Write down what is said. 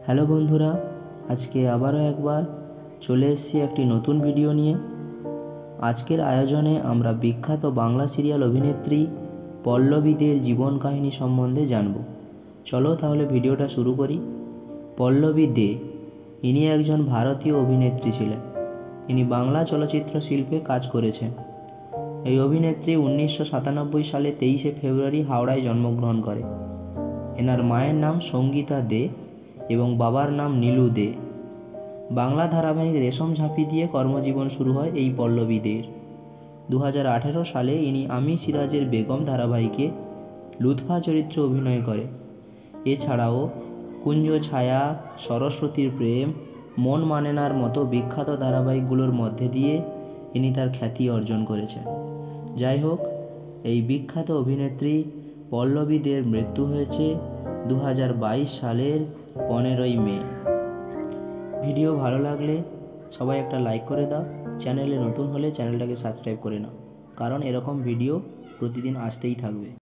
Hello বন্ধুরা, আজকে আবারও একবার চলে এসেছি একটি নতুন ভিডিও নিয়ে। আজকের আয়োজনে আমরা বিখ্যাত বাংলা সিরিয়াল অভিনেত্রী পল্লবী দের জীবন কাহিনী সম্বন্ধে জানব। চলো তাহলে ভিডিওটা শুরু করি। পল্লবী দে ইনি একজন ভারতীয় অভিনেত্রী ছিলেন। ইনি বাংলা চলচ্চিত্র শিল্পে কাজ করেছেন। এই অভিনেত্রী 1997 সালে 23শে ফেব্রুয়ারি হাওড়ায় জন্মগ্রহণ করে। এনার মায়ের নাম সঙ্গীতা দে এবং বাবার নাম নীলু দে। বাংলা ধারাবাহিক রেশম ঝাঁপি দিয়ে কর্মজীবন শুরু হয় এই পল্লবী দের। 2018 সালে ইনি আমি সিরাজের বেগম ধারাবাহিকে লুৎফা চরিত্রে অভিনয় করে। এছাড়াও কুঞ্জ ছায়া, সরস্বতীর প্রেম, মন মানে নার মতো বিখ্যাত ধারাবাহিকগুলোর মধ্যে দিয়ে ইনি তার খ্যাতি অর্জন করেছেন। যাই হোক, এই বিখ্যাত অভিনেত্রী পল্লবী দের মৃত্যু হয়েছে 2022 সালের 15ই মে। ভিডিও ভালো লাগলে সবাই একটা লাইক করে দাও। চ্যানেলে নতুন হলে চ্যানেলটাকে সাবস্ক্রাইব করে নাও, কারণ এরকম ভিডিও প্রতিদিন আসতেই থাকবে।